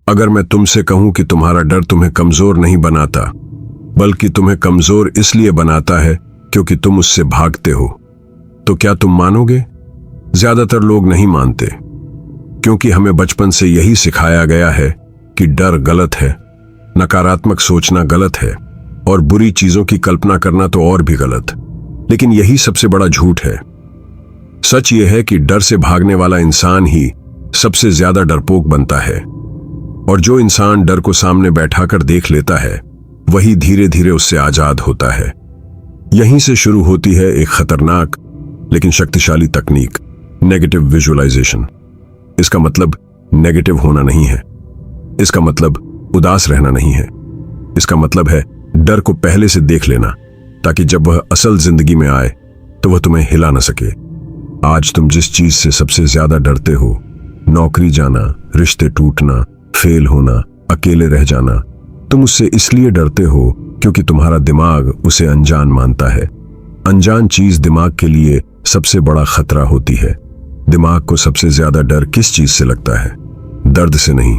अगर मैं तुमसे कहूं कि तुम्हारा डर तुम्हें कमजोर नहीं बनाता, बल्कि तुम्हें कमजोर इसलिए बनाता है क्योंकि तुम उससे भागते हो, तो क्या तुम मानोगे? ज्यादातर लोग नहीं मानते, क्योंकि हमें बचपन से यही सिखाया गया है कि डर गलत है, नकारात्मक सोचना गलत है और बुरी चीजों की कल्पना करना तो और भी गलत। लेकिन यही सबसे बड़ा झूठ है। सच यह है कि डर से भागने वाला इंसान ही सबसे ज्यादा डरपोक बनता है, और जो इंसान डर को सामने बैठाकर देख लेता है वही धीरे धीरे उससे आजाद होता है। यहीं से शुरू होती है एक खतरनाक लेकिन शक्तिशाली तकनीक, नेगेटिव विजुअलाइजेशन। इसका मतलब नेगेटिव होना नहीं है, इसका मतलब उदास रहना नहीं है, इसका मतलब है डर को पहले से देख लेना, ताकि जब वह असल जिंदगी में आए तो वह तुम्हें हिला ना सके। आज तुम जिस चीज से सबसे ज्यादा डरते हो, नौकरी जाना, रिश्ते टूटना, फेल होना, अकेले रह जाना, तुम उससे इसलिए डरते हो क्योंकि तुम्हारा दिमाग उसे अनजान मानता है। अनजान चीज दिमाग के लिए सबसे बड़ा खतरा होती है। दिमाग को सबसे ज्यादा डर किस चीज से लगता है? दर्द से नहीं,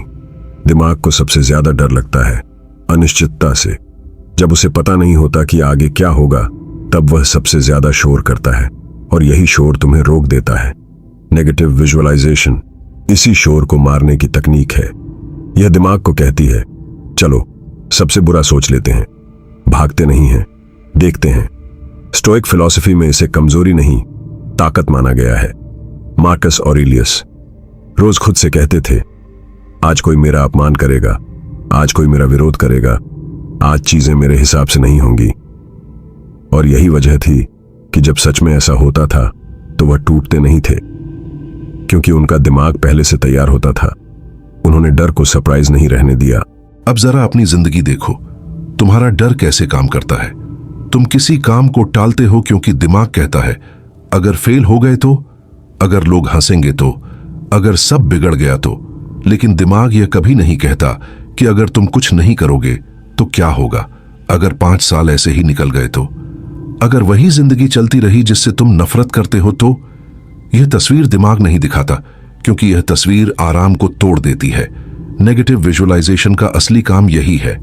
दिमाग को सबसे ज्यादा डर लगता है अनिश्चितता से। जब उसे पता नहीं होता कि आगे क्या होगा, तब वह सबसे ज्यादा शोर करता है, और यही शोर तुम्हें रोक देता है। नेगेटिव विजुअलाइजेशन इसी शोर को मारने की तकनीक है। यह दिमाग को कहती है, चलो सबसे बुरा सोच लेते हैं, भागते नहीं हैं, देखते हैं। स्टोइक फिलॉसफी में इसे कमजोरी नहीं, ताकत माना गया है। मार्कस ऑरेलियस रोज खुद से कहते थे, आज कोई मेरा अपमान करेगा, आज कोई मेरा विरोध करेगा, आज चीजें मेरे हिसाब से नहीं होंगी। और यही वजह थी कि जब सच में ऐसा होता था तो वह टूटते नहीं थे, क्योंकि उनका दिमाग पहले से तैयार होता था। उन्होंने डर को सरप्राइज नहीं रहने दिया। अब जरा अपनी जिंदगी देखो, तुम्हारा डर कैसे काम करता है। तुम किसी काम को टालते हो क्योंकि दिमाग कहता है, अगर फेल हो गए तो, अगर लोग हंसेंगे तो, अगर सब बिगड़ गया तो। लेकिन दिमाग यह कभी नहीं कहता कि अगर तुम कुछ नहीं करोगे तो क्या होगा, अगर 5 साल ऐसे ही निकल गए तो, अगर वही जिंदगी चलती रही जिससे तुम नफरत करते हो तो। यह तस्वीर दिमाग नहीं दिखाता, क्योंकि यह तस्वीर आराम को तोड़ देती है। नेगेटिव विजुअलाइजेशन का असली काम यही है,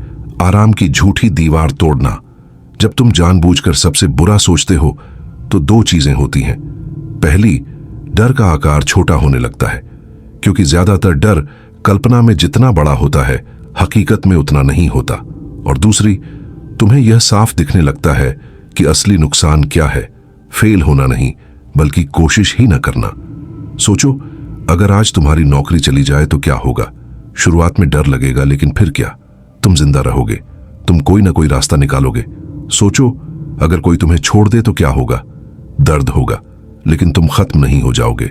आराम की झूठी दीवार तोड़ना। जब तुम जानबूझकर सबसे बुरा सोचते हो तो 2 चीजें होती हैं। पहली, डर का आकार छोटा होने लगता है, क्योंकि ज्यादातर डर कल्पना में जितना बड़ा होता है, हकीकत में उतना नहीं होता। और दूसरी, तुम्हें यह साफ दिखने लगता है कि असली नुकसान क्या है, फेल होना नहीं, बल्कि कोशिश ही न करना। सोचो, अगर आज तुम्हारी नौकरी चली जाए तो क्या होगा? शुरुआत में डर लगेगा, लेकिन फिर क्या? तुम जिंदा रहोगे, तुम कोई ना कोई रास्ता निकालोगे। सोचो, अगर कोई तुम्हें छोड़ दे तो क्या होगा? दर्द होगा, लेकिन तुम खत्म नहीं हो जाओगे।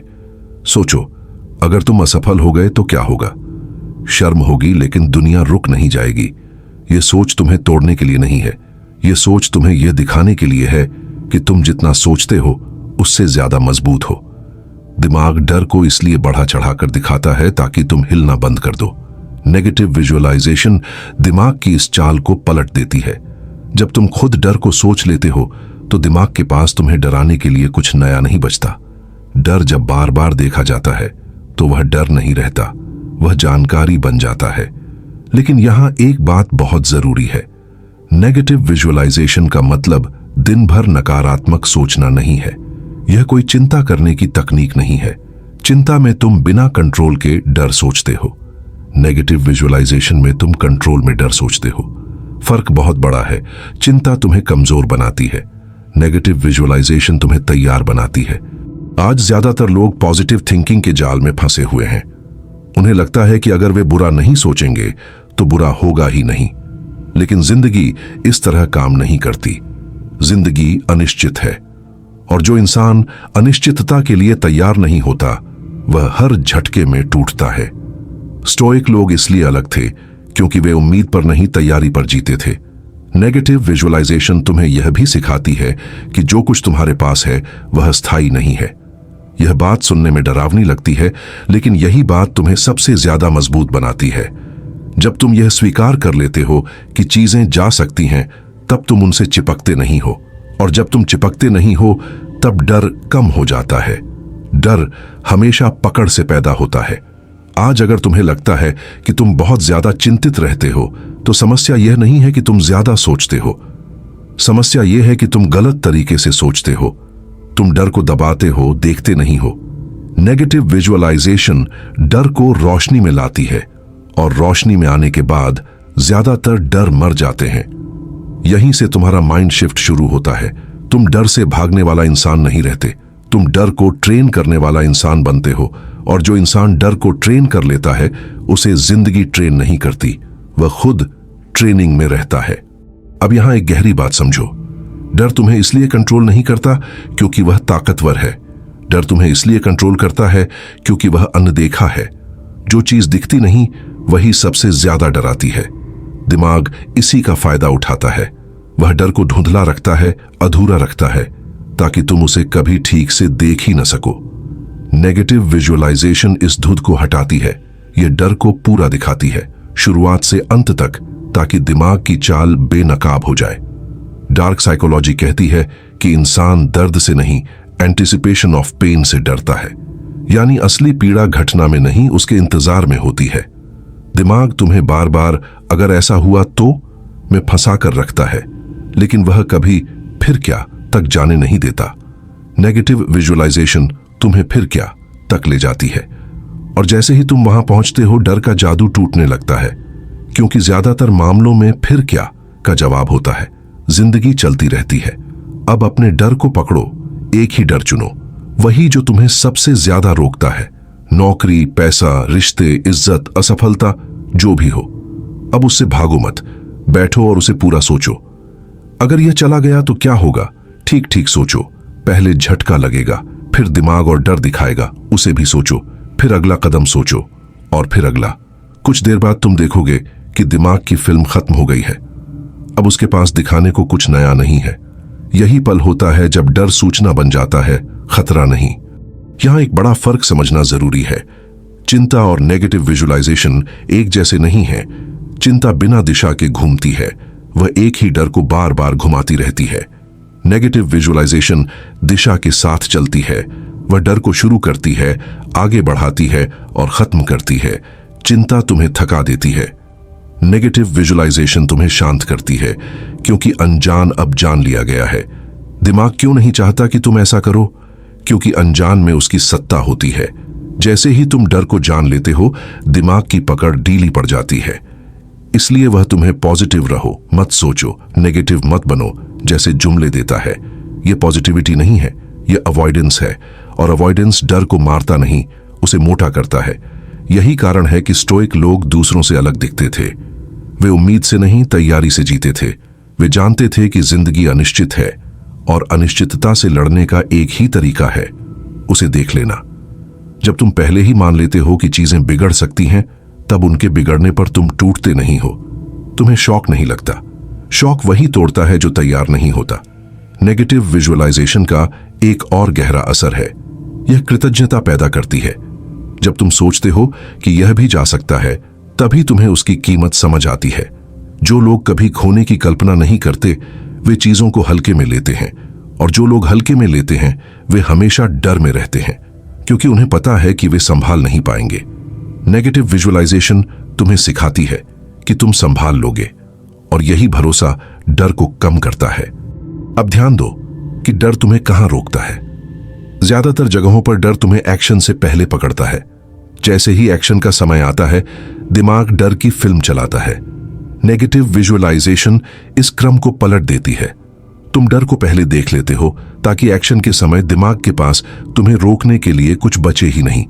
सोचो, अगर तुम असफल हो गए तो क्या होगा? शर्म होगी, लेकिन दुनिया रुक नहीं जाएगी। यह सोच तुम्हें तोड़ने के लिए नहीं है, यह सोच तुम्हें यह दिखाने के लिए है कि तुम जितना सोचते हो उससे ज्यादा मजबूत हो। दिमाग डर को इसलिए बढ़ा चढ़ाकर दिखाता है ताकि तुम हिलना बंद कर दो। नेगेटिव विजुअलाइजेशन दिमाग की इस चाल को पलट देती है। जब तुम खुद डर को सोच लेते हो तो दिमाग के पास तुम्हें डराने के लिए कुछ नया नहीं बचता। डर जब बार बार देखा जाता है तो वह डर नहीं रहता, वह जानकारी बन जाता है। लेकिन यहां एक बात बहुत जरूरी है, नेगेटिव विजुअलाइजेशन का मतलब दिन भर नकारात्मक सोचना नहीं है। यह कोई चिंता करने की तकनीक नहीं है। चिंता में तुम बिना कंट्रोल के डर सोचते हो, नेगेटिव विजुअलाइजेशन में तुम कंट्रोल में डर सोचते हो। फर्क बहुत बड़ा है। चिंता तुम्हें कमजोर बनाती है, नेगेटिव विजुअलाइजेशन तुम्हें तैयार बनाती है। आज ज्यादातर लोग पॉजिटिव थिंकिंग के जाल में फंसे हुए हैं। उन्हें लगता है कि अगर वे बुरा नहीं सोचेंगे तो बुरा होगा ही नहीं। लेकिन जिंदगी इस तरह काम नहीं करती। जिंदगी अनिश्चित है, और जो इंसान अनिश्चितता के लिए तैयार नहीं होता वह हर झटके में टूटता है। स्टोइक लोग इसलिए अलग थे क्योंकि वे उम्मीद पर नहीं, तैयारी पर जीते थे। नेगेटिव विजुअलाइजेशन तुम्हें यह भी सिखाती है कि जो कुछ तुम्हारे पास है वह स्थायी नहीं है। यह बात सुनने में डरावनी लगती है, लेकिन यही बात तुम्हें सबसे ज्यादा मजबूत बनाती है। जब तुम यह स्वीकार कर लेते हो कि चीजें जा सकती हैं, तब तुम उनसे चिपकते नहीं हो, और जब तुम चिपकते नहीं हो तब डर कम हो जाता है। डर हमेशा पकड़ से पैदा होता है, आज अगर तुम्हें लगता है कि तुम बहुत ज्यादा चिंतित रहते हो, तो समस्या यह नहीं है कि तुम ज्यादा सोचते हो। समस्या यह है कि तुम गलत तरीके से सोचते हो। तुम डर को दबाते हो, देखते नहीं हो। नेगेटिव विजुअलाइजेशन डर को रोशनी में लाती है, और रोशनी में आने के बाद ज्यादातर डर मर जाते हैं। यहीं से तुम्हारा माइंड शिफ्ट शुरू होता है। तुम डर से भागने वाला इंसान नहीं रहते, तुम डर को ट्रेन करने वाला इंसान बनते हो। और जो इंसान डर को ट्रेन कर लेता है, उसे जिंदगी ट्रेन नहीं करती, वह खुद ट्रेनिंग में रहता है। अब यहां एक गहरी बात समझो। डर तुम्हें इसलिए कंट्रोल नहीं करता क्योंकि वह ताकतवर है। डर तुम्हें इसलिए कंट्रोल करता है क्योंकि वह अनदेखा है। जो चीज दिखती नहीं, वही सबसे ज्यादा डराती है। दिमाग इसी का फायदा उठाता है। वह डर को धुंधला रखता है, अधूरा रखता है, ताकि तुम उसे कभी ठीक से देख ही न सको। नेगेटिव विजुअलाइजेशन इस धुंध को हटाती है। यह डर को पूरा दिखाती है, शुरुआत से अंत तक, ताकि दिमाग की चाल बेनकाब हो जाए। डार्क साइकोलॉजी कहती है कि इंसान दर्द से नहीं, एंटिसिपेशन ऑफ पेन से डरता है। यानी असली पीड़ा घटना में नहीं, उसके इंतजार में होती है। दिमाग तुम्हें बार बार अगर ऐसा हुआ तो में फंसा कर रखता है, लेकिन वह कभी फिर क्या तक जाने नहीं देता। नेगेटिव विजुअलाइजेशन तुम्हें फिर क्या तक ले जाती है, और जैसे ही तुम वहां पहुंचते हो, डर का जादू टूटने लगता है, क्योंकि ज्यादातर मामलों में फिर क्या का जवाब होता है। जिंदगी चलती रहती है। अब अपने डर को पकड़ो, एक ही डर चुनो, वही जो तुम्हें सबसे ज्यादा रोकता है। नौकरी, पैसा, रिश्ते, इज्जत, असफलता, जो भी हो। अब उससे भागो मत, बैठो और उसे पूरा सोचो। अगर यह चला गया तो क्या होगा? ठीक ठीक सोचो। पहले झटका लगेगा, फिर दिमाग और डर दिखाएगा, उसे भी सोचो। फिर अगला कदम सोचो, और फिर अगला। कुछ देर बाद तुम देखोगे कि दिमाग की फिल्म खत्म हो गई है। अब उसके पास दिखाने को कुछ नया नहीं है। यही पल होता है जब डर सूचना बन जाता है, खतरा नहीं। यहां एक बड़ा फर्क समझना जरूरी है। चिंता और नेगेटिव विजुअलाइजेशन एक जैसे नहीं है। चिंता बिना दिशा के घूमती है, वह एक ही डर को बार बार घुमाती रहती है। नेगेटिव विजुअलाइजेशन दिशा के साथ चलती है। वह डर को शुरू करती है, आगे बढ़ाती है और खत्म करती है। चिंता तुम्हें थका देती है, नेगेटिव विजुअलाइजेशन तुम्हें शांत करती है, क्योंकि अनजान अब जान लिया गया है। दिमाग क्यों नहीं चाहता कि तुम ऐसा करो? क्योंकि अनजान में उसकी सत्ता होती है। जैसे ही तुम डर को जान लेते हो, दिमाग की पकड़ ढीली पड़ जाती है। इसलिए वह तुम्हें पॉजिटिव रहो मत सोचो, नेगेटिव मत बनो जैसे जुमले देता है। यह पॉजिटिविटी नहीं है, यह अवॉइडेंस है। और अवॉइडेंस डर को मारता नहीं, उसे मोटा करता है। यही कारण है कि स्टोइक लोग दूसरों से अलग दिखते थे। वे उम्मीद से नहीं, तैयारी से जीते थे। वे जानते थे कि जिंदगी अनिश्चित है, और अनिश्चितता से लड़ने का एक ही तरीका है, उसे देख लेना। जब तुम पहले ही मान लेते हो कि चीजें बिगड़ सकती हैं, तब उनके बिगड़ने पर तुम टूटते नहीं हो। तुम्हें शौक नहीं लगता। शौक वही तोड़ता है जो तैयार नहीं होता। नेगेटिव विजुअलाइजेशन का एक और गहरा असर है, यह कृतज्ञता पैदा करती है। जब तुम सोचते हो कि यह भी जा सकता है, तभी तुम्हें उसकी कीमत समझ आती है। जो लोग कभी खोने की कल्पना नहीं करते, वे चीजों को हल्के में लेते हैं, और जो लोग हल्के में लेते हैं, वे हमेशा डर में रहते हैं, क्योंकि उन्हें पता है कि वे संभाल नहीं पाएंगे। नेगेटिव विजुअलाइजेशन तुम्हें सिखाती है कि तुम संभाल लोगे, और यही भरोसा डर को कम करता है। अब ध्यान दो कि डर तुम्हें कहां रोकता है। ज्यादातर जगहों पर डर तुम्हें एक्शन से पहले पकड़ता है। जैसे ही एक्शन का समय आता है, दिमाग डर की फिल्म चलाता है। नेगेटिव विजुअलाइजेशन इस क्रम को पलट देती है। तुम डर को पहले देख लेते हो, ताकि एक्शन के समय दिमाग के पास तुम्हें रोकने के लिए कुछ बचे ही नहीं।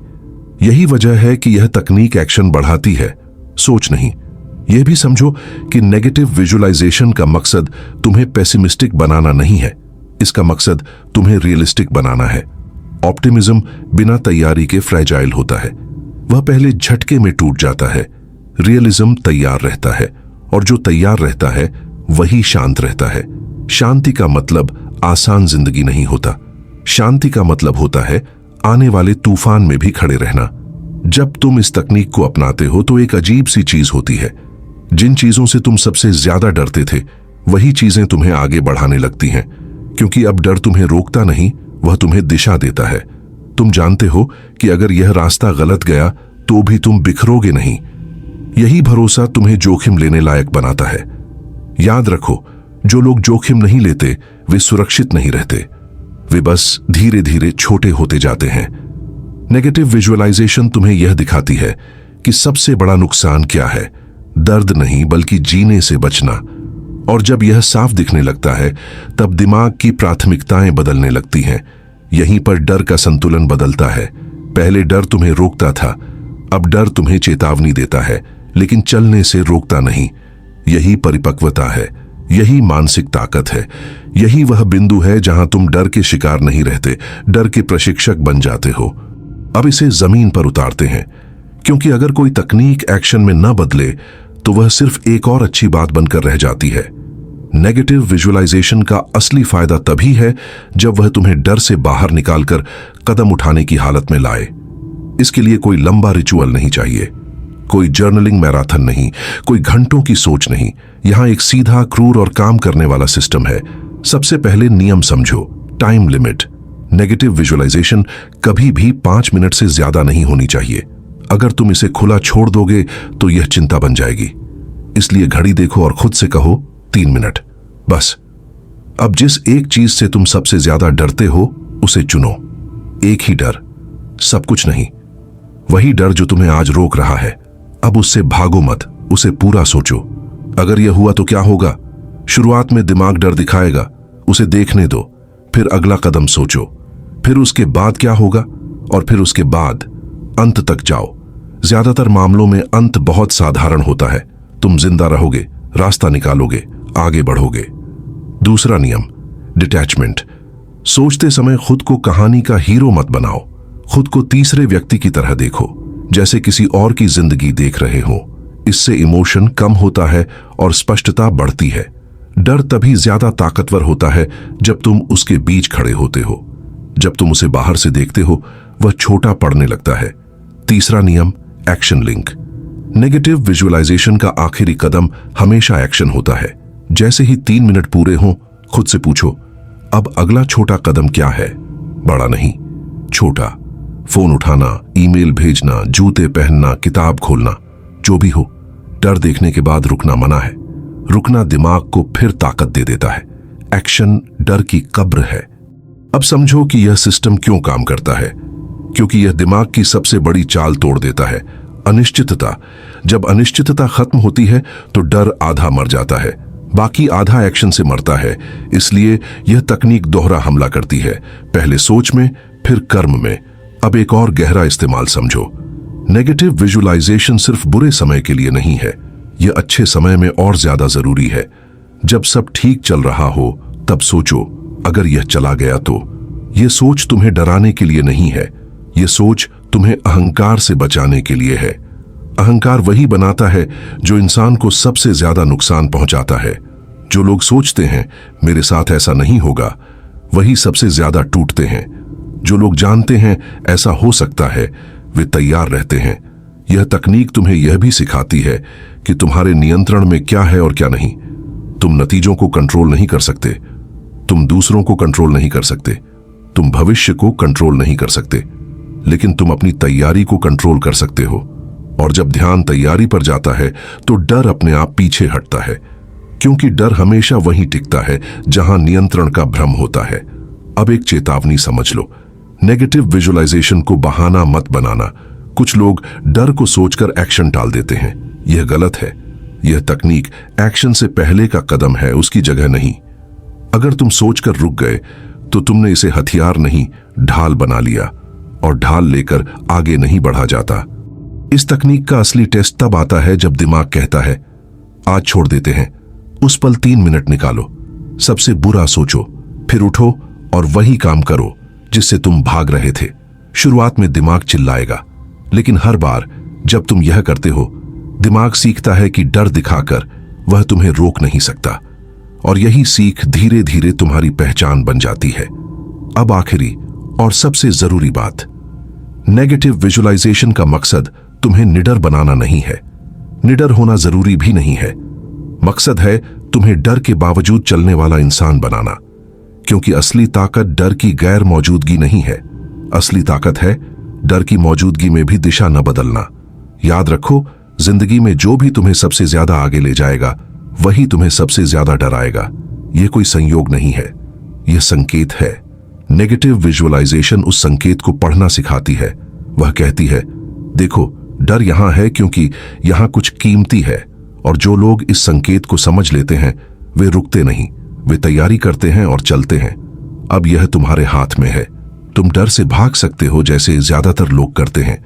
यही वजह है कि यह तकनीक एक्शन बढ़ाती है, सोच नहीं। यह भी समझो कि नेगेटिव विजुअलाइजेशन का मकसद तुम्हें पेसिमिस्टिक बनाना नहीं है, इसका मकसद तुम्हें रियलिस्टिक बनाना है। ऑप्टिमिज्म बिना तैयारी के फ्रेजाइल होता है, वह पहले झटके में टूट जाता है। रियलिज्म तैयार रहता है, और जो तैयार रहता है वही शांत रहता है। शांति का मतलब आसान जिंदगी नहीं होता। शांति का मतलब होता है आने वाले तूफान में भी खड़े रहना। जब तुम इस तकनीक को अपनाते हो, तो एक अजीब सी चीज होती है। जिन चीजों से तुम सबसे ज्यादा डरते थे, वही चीजें तुम्हें आगे बढ़ाने लगती हैं, क्योंकि अब डर तुम्हें रोकता नहीं, वह तुम्हें दिशा देता है। तुम जानते हो कि अगर यह रास्ता गलत गया तो भी तुम बिखरोगे नहीं। यही भरोसा तुम्हें जोखिम लेने लायक बनाता है। याद रखो, जो लोग जोखिम नहीं लेते वे सुरक्षित नहीं रहते, वे बस धीरे धीरे छोटे होते जाते हैं। नेगेटिव विजुअलाइजेशन तुम्हें यह दिखाती है कि सबसे बड़ा नुकसान क्या है, दर्द नहीं बल्कि जीने से बचना। और जब यह साफ दिखने लगता है तब दिमाग की प्राथमिकताएं बदलने लगती हैं। यहीं पर डर का संतुलन बदलता है। पहले डर तुम्हें रोकता था, अब डर तुम्हें चेतावनी देता है लेकिन चलने से रोकता नहीं। यही परिपक्वता है, यही मानसिक ताकत है, यही वह बिंदु है जहां तुम डर के शिकार नहीं रहते, डर के प्रशिक्षक बन जाते हो। अब इसे जमीन पर उतारते हैं, क्योंकि अगर कोई तकनीक एक्शन में न बदले तो वह सिर्फ एक और अच्छी बात बनकर रह जाती है। नेगेटिव विजुअलाइजेशन का असली फायदा तभी है जब वह तुम्हें डर से बाहर निकालकर कदम उठाने की हालत में लाए। इसके लिए कोई लंबा रिचुअल नहीं चाहिए, कोई जर्नलिंग मैराथन नहीं, कोई घंटों की सोच नहीं। यहां एक सीधा, क्रूर और काम करने वाला सिस्टम है। सबसे पहले नियम समझो, टाइम लिमिट। नेगेटिव विजुअलाइजेशन कभी भी 5 मिनट से ज्यादा नहीं होनी चाहिए। अगर तुम इसे खुला छोड़ दोगे तो यह चिंता बन जाएगी। इसलिए घड़ी देखो और खुद से कहो 3 मिनट बस। अब जिस एक चीज से तुम सबसे ज्यादा डरते हो उसे चुनो। एक ही डर, सब कुछ नहीं। वही डर जो तुम्हें आज रोक रहा है। अब उससे भागो मत, उसे पूरा सोचो। अगर यह हुआ तो क्या होगा? शुरुआत में दिमाग डर दिखाएगा, उसे देखने दो, फिर अगला कदम सोचो, फिर उसके बाद क्या होगा, और फिर उसके बाद अंत तक जाओ। ज्यादातर मामलों में अंत बहुत साधारण होता है। तुम जिंदा रहोगे, रास्ता निकालोगे, आगे बढ़ोगे। दूसरा नियम, डिटैचमेंट। सोचते समय खुद को कहानी का हीरो मत बनाओ। खुद को तीसरे व्यक्ति की तरह देखो, जैसे किसी और की जिंदगी देख रहे हो। इससे इमोशन कम होता है और स्पष्टता बढ़ती है। डर तभी ज्यादा ताकतवर होता है जब तुम उसके बीच खड़े होते हो। जब तुम उसे बाहर से देखते हो वह छोटा पड़ने लगता है। तीसरा नियम, एक्शन लिंक। नेगेटिव विजुअलाइजेशन का आखिरी कदम हमेशा एक्शन होता है। जैसे ही 3 मिनट पूरे हों, खुद से पूछो, अब अगला छोटा कदम क्या है? बड़ा नहीं, छोटा। फोन उठाना, ईमेल भेजना, जूते पहनना, किताब खोलना, जो भी हो। डर देखने के बाद रुकना मना है। रुकना दिमाग को फिर ताकत दे देता है। एक्शन डर की कब्र है। अब समझो कि यह सिस्टम क्यों काम करता है। क्योंकि यह दिमाग की सबसे बड़ी चाल तोड़ देता है, अनिश्चितता। जब अनिश्चितता खत्म होती है तो डर आधा मर जाता है, बाकी आधा एक्शन से मरता है। इसलिए यह तकनीक दोहरा हमला करती है, पहले सोच में फिर कर्म में। अब एक और गहरा इस्तेमाल समझो। नेगेटिव विजुअलाइजेशन सिर्फ बुरे समय के लिए नहीं है, यह अच्छे समय में और ज्यादा जरूरी है। जब सब ठीक चल रहा हो तब सोचो, अगर यह चला गया तो। यह सोच तुम्हें डराने के लिए नहीं है, यह सोच तुम्हें अहंकार से बचाने के लिए है। अहंकार वही बनाता है जो इंसान को सबसे ज्यादा नुकसान पहुंचाता है। जो लोग सोचते हैं मेरे साथ ऐसा नहीं होगा, वही सबसे ज्यादा टूटते हैं। जो लोग जानते हैं ऐसा हो सकता है, वे तैयार रहते हैं। यह तकनीक तुम्हें यह भी सिखाती है कि तुम्हारे नियंत्रण में क्या है और क्या नहीं। तुम नतीजों को कंट्रोल नहीं कर सकते, तुम दूसरों को कंट्रोल नहीं कर सकते, तुम भविष्य को कंट्रोल नहीं कर सकते, लेकिन तुम अपनी तैयारी को कंट्रोल कर सकते हो। और जब ध्यान तैयारी पर जाता है तो डर अपने आप पीछे हटता है, क्योंकि डर हमेशा वहीं टिकता है जहां नियंत्रण का भ्रम होता है। अब एक चेतावनी समझ लो, नेगेटिव विजुअलाइजेशन को बहाना मत बनाना। कुछ लोग डर को सोचकर एक्शन टाल देते हैं, यह गलत है। यह तकनीक एक्शन से पहले का कदम है, उसकी जगह नहीं। अगर तुम सोचकर रुक गए तो तुमने इसे हथियार नहीं, ढाल बना लिया, और ढाल लेकर आगे नहीं बढ़ा जाता। इस तकनीक का असली टेस्ट तब आता है जब दिमाग कहता है आज छोड़ देते हैं। उस पल 3 मिनट निकालो, सबसे बुरा सोचो, फिर उठो और वही काम करो जिससे तुम भाग रहे थे। शुरुआत में दिमाग चिल्लाएगा, लेकिन हर बार जब तुम यह करते हो, दिमाग सीखता है कि डर दिखाकर वह तुम्हें रोक नहीं सकता, और यही सीख धीरे धीरे तुम्हारी पहचान बन जाती है। अब आखिरी और सबसे जरूरी बात, नेगेटिव विजुअलाइजेशन का मकसद तुम्हें निडर बनाना नहीं है। निडर होना जरूरी भी नहीं है। मकसद है तुम्हें डर के बावजूद चलने वाला इंसान बनाना, क्योंकि असली ताकत डर की गैर मौजूदगी नहीं है। असली ताकत है डर की मौजूदगी में भी दिशा न बदलना। याद रखो, जिंदगी में जो भी तुम्हें सबसे ज्यादा आगे ले जाएगा वही तुम्हें सबसे ज्यादा डराएगा। यह कोई संयोग नहीं है, यह संकेत है। नेगेटिव विजुअलाइजेशन उस संकेत को पढ़ना सिखाती है। वह कहती है, देखो, डर यहां है क्योंकि यहां कुछ कीमती है, और जो लोग इस संकेत को समझ लेते हैं वे रुकते नहीं, वे तैयारी करते हैं और चलते हैं। अब यह तुम्हारे हाथ में है। तुम डर से भाग सकते हो जैसे ज्यादातर लोग करते हैं,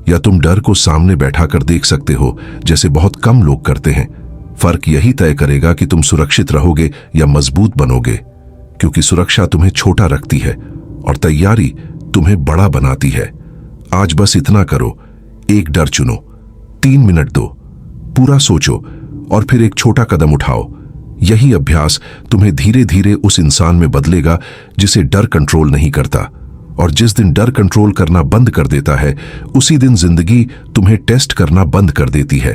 या तुम डर को सामने बैठाकर देख सकते हो जैसे बहुत कम लोग करते हैं। फर्क यही तय करेगा कि तुम सुरक्षित रहोगे या मजबूत बनोगे, क्योंकि सुरक्षा तुम्हें छोटा रखती है और तैयारी तुम्हें बड़ा बनाती है। आज बस इतना करो, एक डर चुनो, 3 मिनट दो, पूरा सोचो और फिर एक छोटा कदम उठाओ। यही अभ्यास तुम्हें धीरे धीरे उस इंसान में बदलेगा जिसे डर कंट्रोल नहीं करता। और जिस दिन डर कंट्रोल करना बंद कर देता है, उसी दिन जिंदगी तुम्हें टेस्ट करना बंद कर देती है।